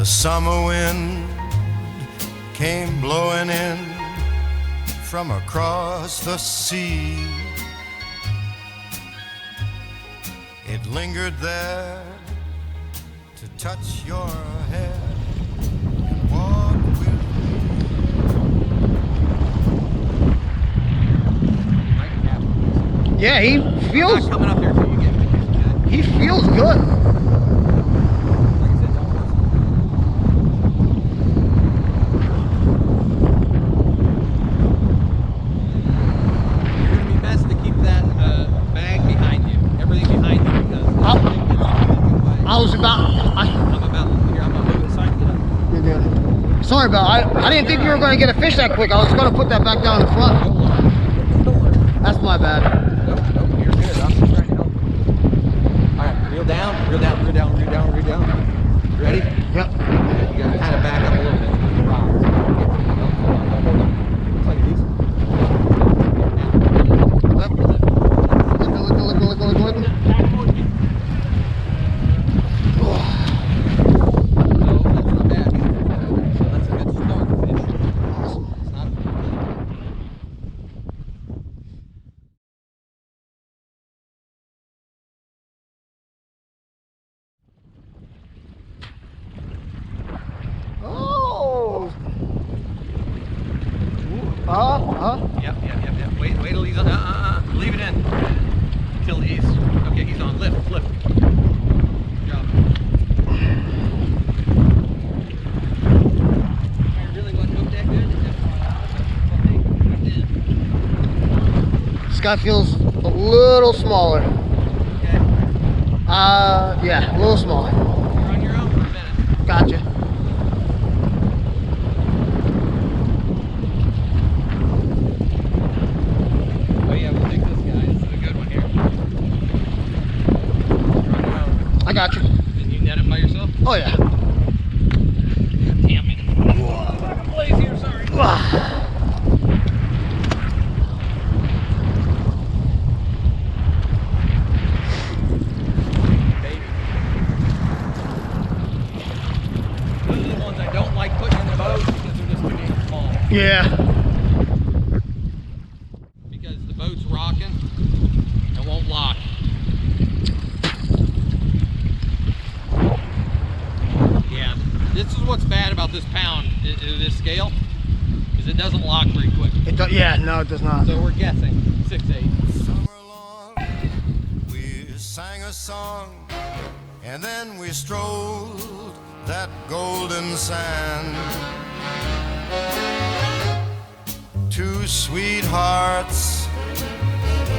summer wind came blowing in from across the sea. It lingered there to touch your hair and walk with me. Yeah, he feels. I'm not coming up there till you get me. He feels good. Sorry about I didn't think you were going to get a fish that quick. I was going to put that back down in the front. That's my bad. Nope, you're good. I'm just trying to help. Alright, reel down. You ready? Yep. You got to kind of back up a little bit. Looks like these. Looking. Yep. Wait till he's on. Leave it in. Until he's. Okay, he's on. Lift. Good job. I really wasn't hooked that good. This guy feels a little smaller. Okay. Yeah, a little smaller. You're on your own for a minute. Gotcha. I got you. And you net him by yourself? Oh yeah. Damn it. Blaze here, sorry. Baby. Those are the ones I don't like putting in the boat because they're just too damn small. Yeah. Because the boat's rocking and won't lock. This is what's bad about this pound, this scale, is it doesn't lock very quick. Yeah, no, it does not. So we're guessing 6/8. summer long. We sang a song and then we strolled that golden sand. Two sweethearts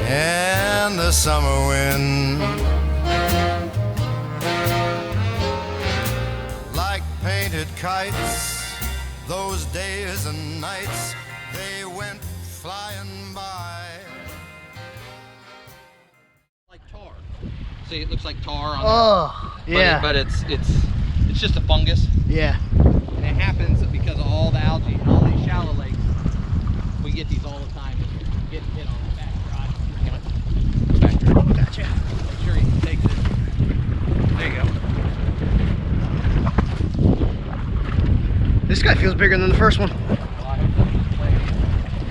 and the summer wind, like painted kites, those days and nights, they went flying by. Like tar. See, it looks like tar on Oh, yeah. But it's just a fungus. Yeah. And it happens because of all the algae and all these shallow lakes. We get these all the time. Get hit on the back rod. Back rod. Gotcha. Make sure he takes it. There you go. This guy feels bigger than the first one.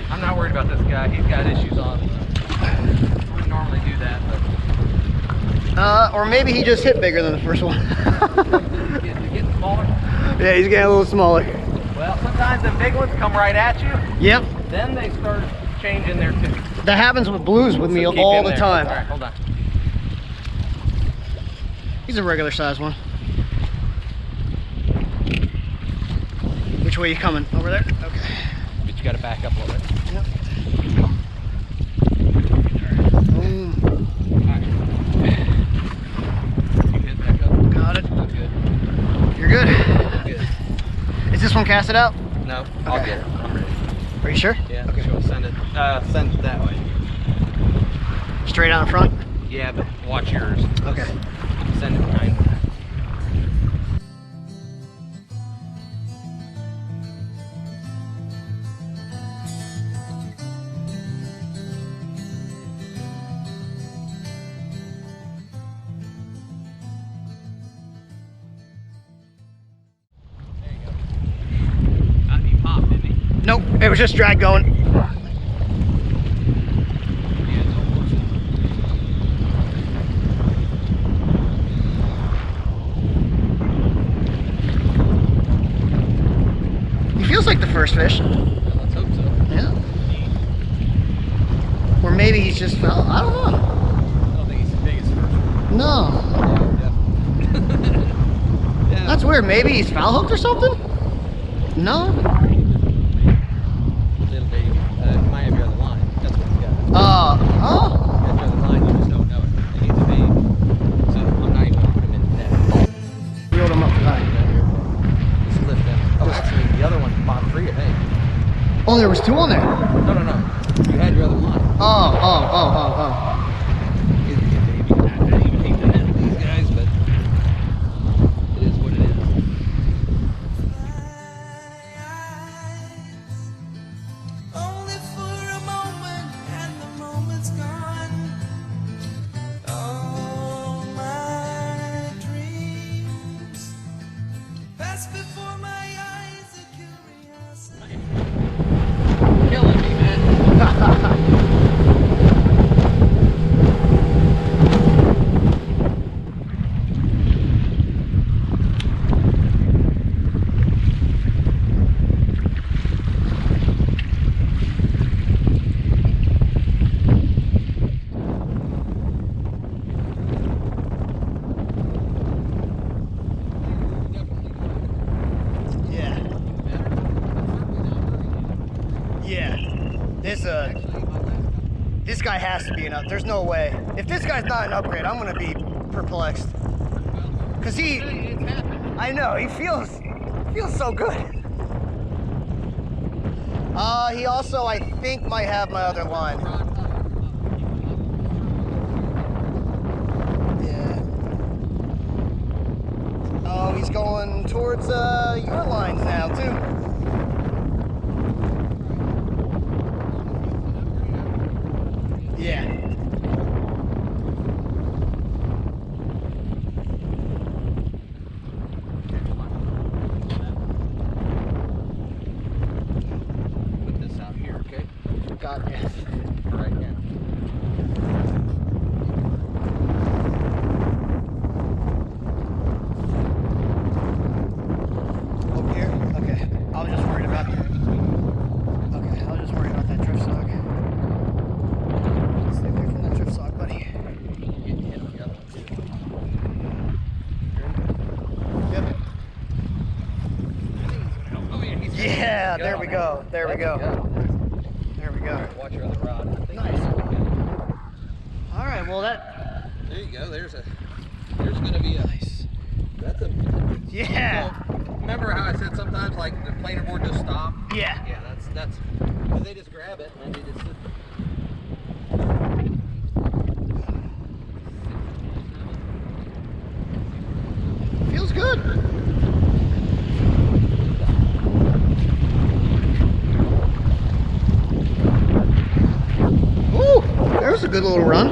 I'm not worried about this guy. He's got issues on. Wouldn't normally do that, but Or maybe he just hit bigger than the first one. getting smaller. Yeah, he's getting a little smaller. Well, sometimes the big ones come right at you. Yep. Then they start changing their tune. That happens with blues with me So keep all in the there. time. All right, hold on. He's a regular size one. Which way you coming? Over there? Okay. But you got to back up a little bit. Yep. Boom. Alright. You hit back up. Got it. That's good. You're good. That's good. Is this one casted out? No, I'll Okay. get it. I'm ready. Are you sure? Yeah. Okay. Sure. Send it that way. Straight out in front? Yeah, but watch yours. Okay. Send it behind. It was just drag going. Yeah, it's almost. He feels like the first fish. Let's hope so. Yeah. Or maybe he's just fell. I don't know. I don't think he's as big as the first one. No. Yeah. That's weird. Maybe he's foul hooked or something? No? Little baby. You might have your other line. That's what he's got. Oh. You got your other line, you just don't know it. And he's a baby. So I'm not even going to put him in the net. Reeled him up high. Just lift them. Oh, actually, the other one's bottom free, I think. Oh, there was two on there. No, no, no. You had your other line. Oh. He's a baby. I didn't even hate the net with these guys, but it is what it is. Only for a moment, and the moment's gone. All my dreams pass before my eyes, a curiosity. Killing me, man. Yeah. Yeah. This guy has to be an up. There's no way. If this guy's not an upgrade, I'm gonna be perplexed. Cause I know, he feels so good. He also, I think, might have my other line. Yeah. Oh, he's going towards your lines now too. Yeah. Put this out here, okay? Got it. Right now. Over here? Okay. I was just worried about that drift sock. Stay away from that drift sock, buddy. Getting hit on the other one, too. Yep. Oh, yeah, he's Yeah, there we go. There we go. There There we go. Watch your other rod. I think Nice. that's what we got. All right, well that, There you go. There's going to be a. That's a. yeah. So, remember how I said sometimes like the planer board just stop? Yeah. Yeah, that's. Cause they just grab it and then they just sit. Feels good. Ooh, there's a good little run.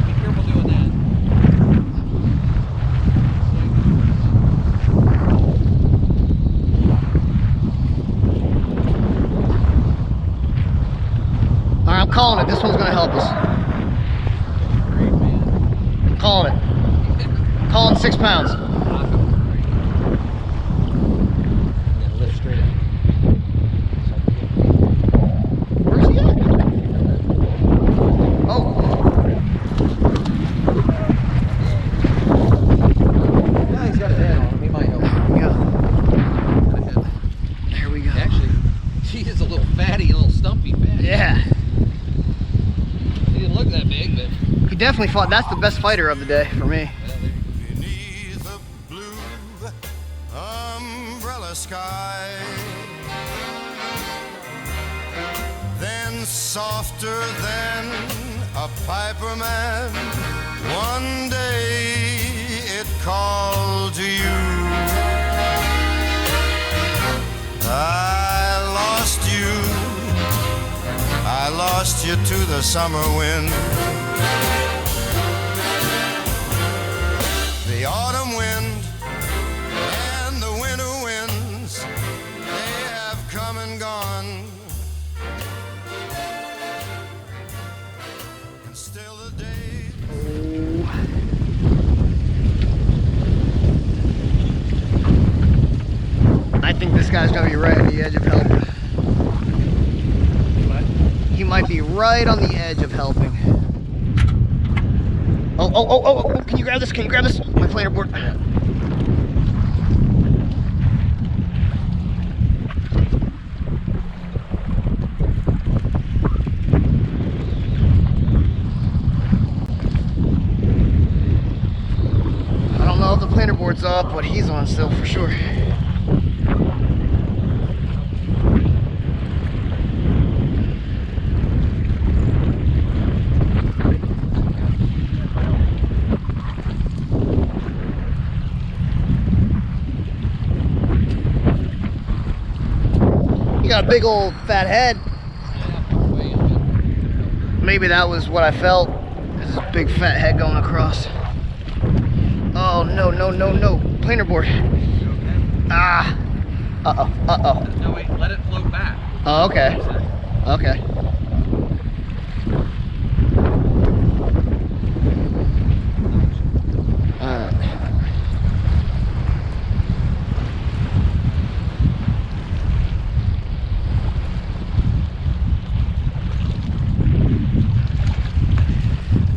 Be careful doing that. All right, I'm calling it. This one's gonna help us. Great, man. Calling it. Calling 6 pounds. Yeah, lift straight up. Where's he at? Oh, Yeah, he's got a head on him. He might help. yeah. There we go. Actually, he is a little fatty, a little stumpy fatty. Yeah. He didn't look that big, but. He definitely fought. That's the best fighter of the day for me. Well, there you go. Beneath the blue umbrella sky, then softer than a piper man, one day it called to you. I lost you to the summer wind. and gone. And still the day. I think this guy's gonna be right on the edge of helping. He might be right on the edge of helping. Oh, can you grab this? Can you grab this? My planer board. I don't know if the planer board's up, but he's on still for sure. You got a big old fat head. Maybe that was what I felt. This is a big fat head going across. Oh no, no, no, no. Planer board. Ah. Uh-oh. No, wait, let it float back. Oh, okay. Okay. Alright.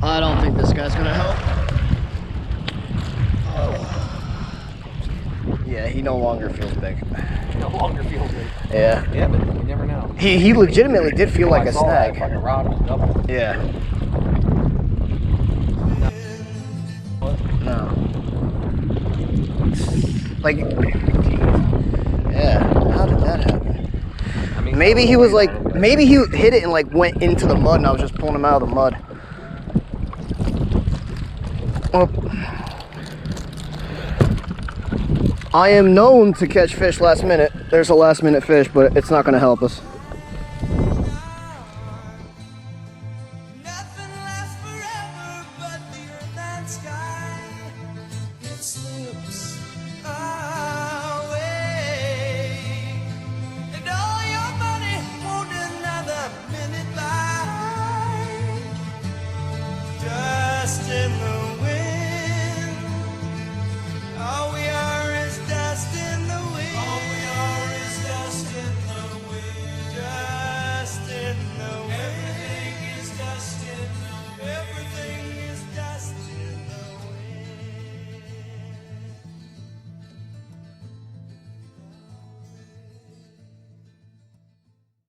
I don't think this guy's gonna help. Yeah, he no longer feels big. No longer feels big. Yeah. Yeah, but you never know. He legitimately did feel like a snag. Fucking rod was double. Yeah. No. Like, yeah. How did that happen? I mean, Maybe he was like, maybe he hit it and like went into the mud and I was just pulling him out of the mud. Well, I am known to catch fish last minute. There's a last minute fish, but it's not going to help us.